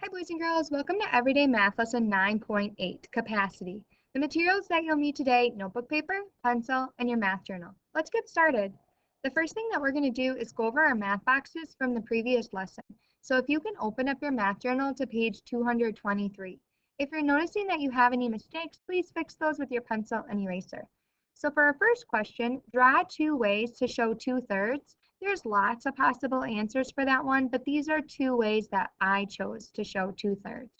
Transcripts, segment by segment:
Hi boys and girls, welcome to Everyday Math Lesson 9.8, Capacity. The materials that you'll need today, notebook paper, pencil, and your math journal. Let's get started. The first thing that we're going to do is go over our math boxes from the previous lesson. So if you can open up your math journal to page 223. If you're noticing that you have any mistakes, please fix those with your pencil and eraser. So for our first question, draw two ways to show 2/3. There's lots of possible answers for that one, but these are two ways that I chose to show 2/3.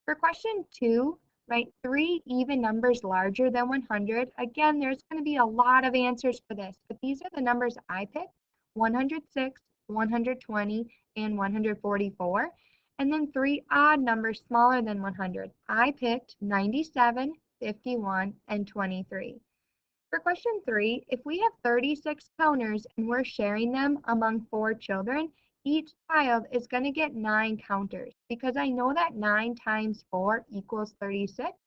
For question 2, write three even numbers larger than 100. Again, there's going to be a lot of answers for this, but these are the numbers I picked: 106, 120, and 144. And then three odd numbers smaller than 100. I picked 97, 51, and 23. For question 3, if we have 36 counters and we're sharing them among 4 children, each child is going to get 9 counters because I know that 9 times 4 equals 36,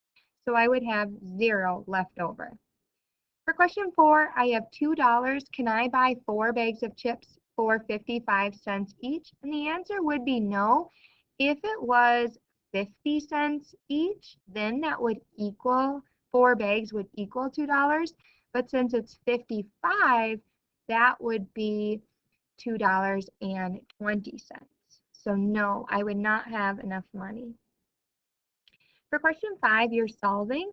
so I would have 0 left over. For question 4, I have $2. Can I buy 4 bags of chips for 55 cents each? And the answer would be no. If it was 50 cents each, then that would equal, 4 bags would equal $2. But since it's 55, that would be $2.20. So no, I would not have enough money. For question 5, you're solving.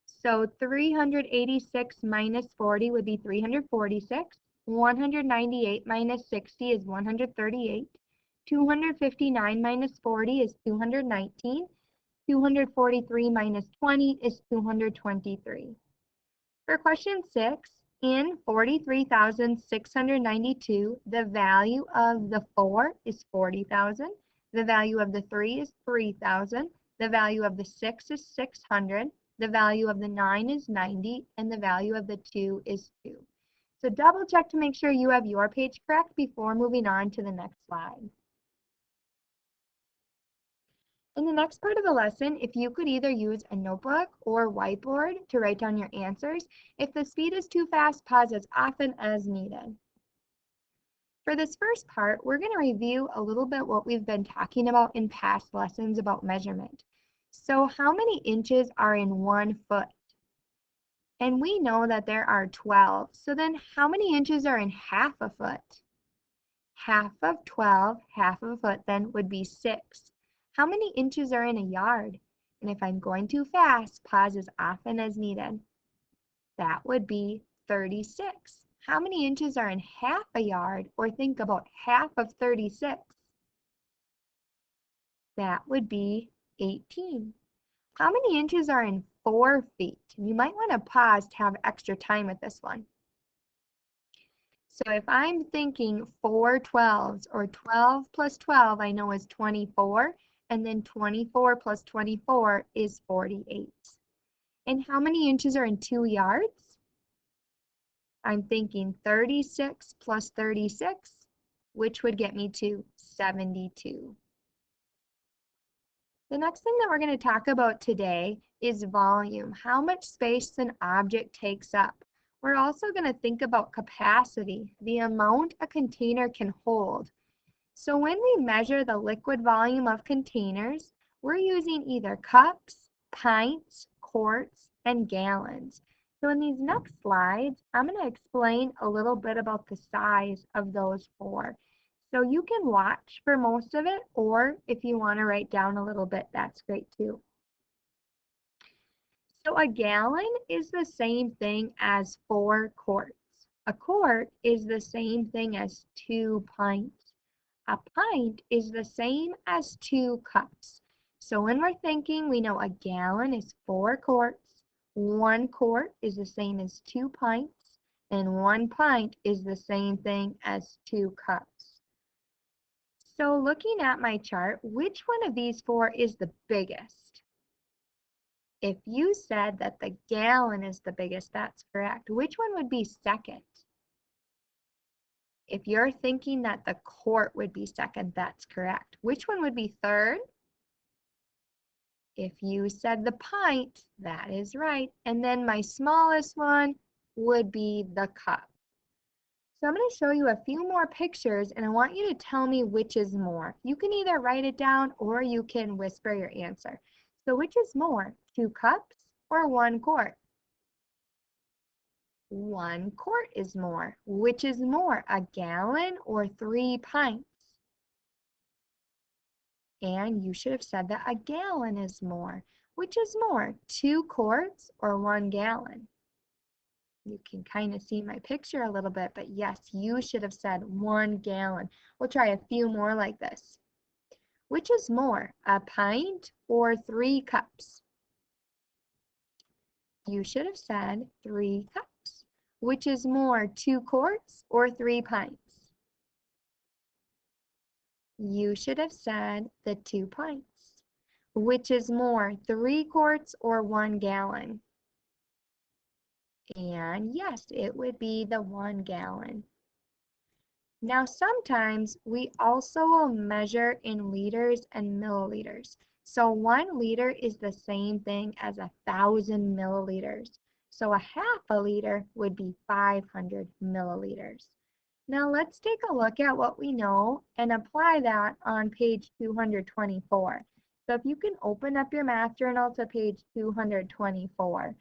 So 386 minus 40 would be 346. 198 minus 60 is 138. 259 minus 40 is 219. 243 minus 20 is 223. For question 6, in 43,692, the value of the 4 is 40,000, the value of the 3 is 3,000, the value of the 6 is 600, the value of the 9 is 90, and the value of the 2 is 2. So double check to make sure you have your page correct before moving on to the next slide. In the next part of the lesson, if you could either use a notebook or whiteboard to write down your answers. If the speed is too fast, pause as often as needed. For this first part, we're going to review a little bit what we've been talking about in past lessons about measurement. So how many inches are in 1 foot? And we know that there are 12. So then how many inches are in half a foot? Half of 12, half of a foot then would be 6. How many inches are in a yard? And if I'm going too fast, pause as often as needed. That would be 36. How many inches are in half a yard? Or think about half of 36. That would be 18. How many inches are in 4 feet? And you might want to pause to have extra time with this one. So if I'm thinking 4 12s, or 12 plus 12 I know is 24, and then 24 plus 24 is 48. And how many inches are in 2 yards? I'm thinking 36 plus 36, which would get me to 72. The next thing that we're going to talk about today is volume, how much space an object takes up. We're also going to think about capacity, the amount a container can hold. So when we measure the liquid volume of containers, we're using either cups, pints, quarts, and gallons. So in these next slides, I'm going to explain a little bit about the size of those 4. So you can watch for most of it, or if you want to write down a little bit, that's great too. So a gallon is the same thing as 4 quarts. A quart is the same thing as 2 pints. A pint is the same as 2 cups. So when we're thinking, we know a gallon is 4 quarts, 1 quart is the same as 2 pints, and 1 pint is the same thing as 2 cups. So looking at my chart, which one of these 4 is the biggest? If you said that the gallon is the biggest, that's correct. Which one would be second? If you're thinking that the quart would be second, that's correct. Which one would be third? If you said the pint, that is right. And then my smallest one would be the cup. So I'm going to show you a few more pictures and I want you to tell me which is more. You can either write it down or you can whisper your answer. So which is more, 2 cups or 1 quart? 1 quart is more. Which is more, a gallon or 3 pints? And you should have said that a gallon is more. Which is more, 2 quarts or 1 gallon? You can kind of see my picture a little bit, but yes, you should have said 1 gallon. We'll try a few more like this. Which is more, a pint or 3 cups? You should have said 3 cups. Which is more, 2 quarts or 3 pints? You should have said the 2 pints. Which is more, 3 quarts or 1 gallon? And yes, it would be the 1 gallon. Now, sometimes we also will measure in liters and milliliters. So 1 liter is the same thing as 1,000 milliliters. So a half a liter would be 500 milliliters. Now let's take a look at what we know and apply that on page 224. So if you can open up your math journal to page 224.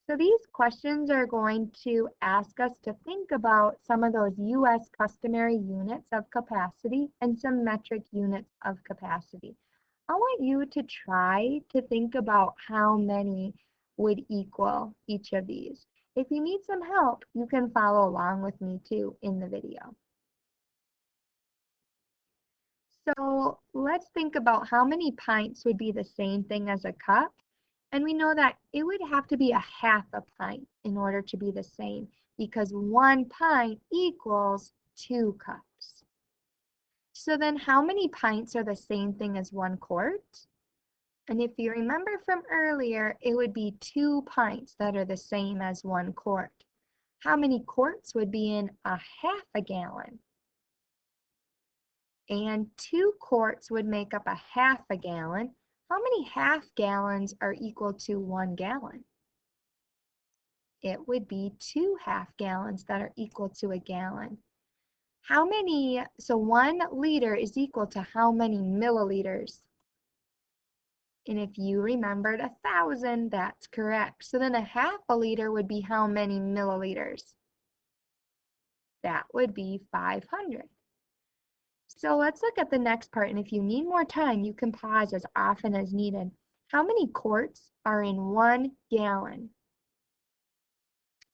So these questions are going to ask us to think about some of those U.S. customary units of capacity and some metric units of capacity. I want you to try to think about how many would equal each of these. If you need some help, you can follow along with me too in the video. So let's think about how many pints would be the same thing as a cup. And we know that it would have to be a half a pint in order to be the same because 1 pint equals 2 cups. So then how many pints are the same thing as 1 quart? And if you remember from earlier, it would be 2 pints that are the same as 1 quart. How many quarts would be in a half a gallon? And 2 quarts would make up a half a gallon. How many half gallons are equal to 1 gallon? It would be 2 half gallons that are equal to a gallon. How many, so 1 liter is equal to how many milliliters? And if you remembered 1,000, that's correct. So then a half a liter would be how many milliliters? That would be 500. So let's look at the next part, and if you need more time, you can pause as often as needed. How many quarts are in 1 gallon?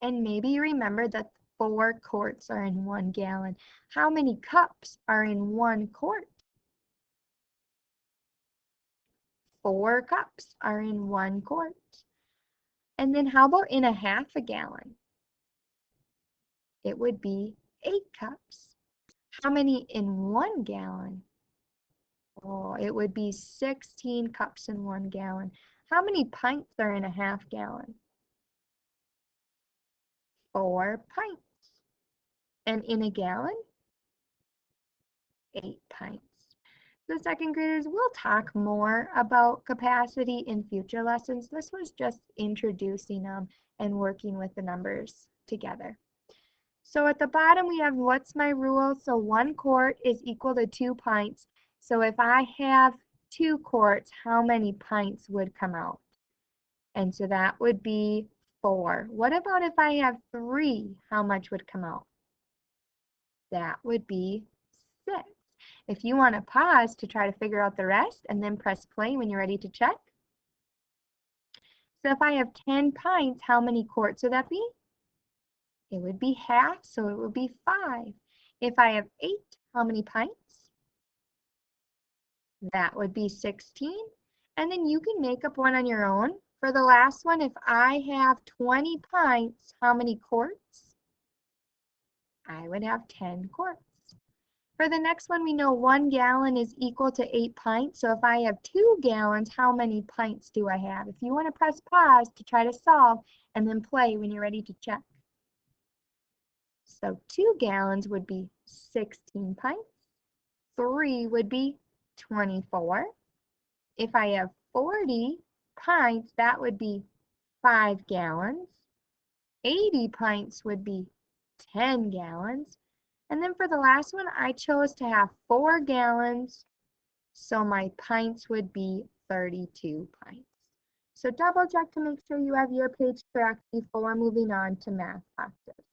And maybe you remember that 4 quarts are in 1 gallon. How many cups are in 1 quart? 4 cups are in 1 quart. And then how about in a half a gallon? It would be 8 cups. How many in 1 gallon? Oh, it would be 16 cups in 1 gallon. How many pints are in a half gallon? 4 pints. And in a gallon? 8 pints. So second graders, we'll talk more about capacity in future lessons. This was just introducing them and working with the numbers together. So at the bottom we have what's my rule? So 1 quart is equal to 2 pints. So if I have 2 quarts, how many pints would come out? And so that would be 4. What about if I have 3? How much would come out? That would be 6. If you want to pause to try to figure out the rest and then press play when you're ready to check. So if I have 10 pints, how many quarts would that be? It would be half, so it would be 5. If I have 8, how many pints? That would be 16. And then you can make up one on your own. For the last one, if I have 20 pints, how many quarts? I would have 10 quarts. For the next one, we know 1 gallon is equal to 8 pints. So if I have 2 gallons, how many pints do I have? If you want to press pause to try to solve and then play when you're ready to check. So 2 gallons would be 16 pints. 3 would be 24. If I have 40 pints, that would be 5 gallons. 80 pints would be 10 gallons. And then for the last one, I chose to have 4 gallons, so my pints would be 32 pints. So double check to make sure you have your page correct before moving on to math boxes.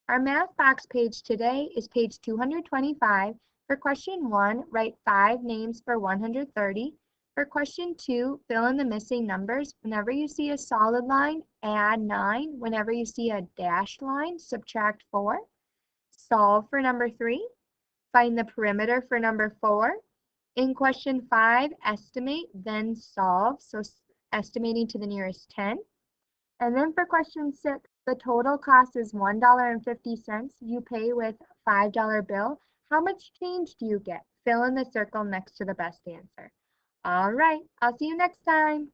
Our math box page today is page 225. For question 1, write 5 names for 130. For question 2, fill in the missing numbers. Whenever you see a solid line, add 9. Whenever you see a dashed line, subtract 4. Solve for number 3. Find the perimeter for number 4. In question 5, estimate, then solve. So estimating to the nearest 10. And then for question 6, the total cost is $1.50. You pay with $5 bill. How much change do you get? Fill in the circle next to the best answer. All right, I'll see you next time.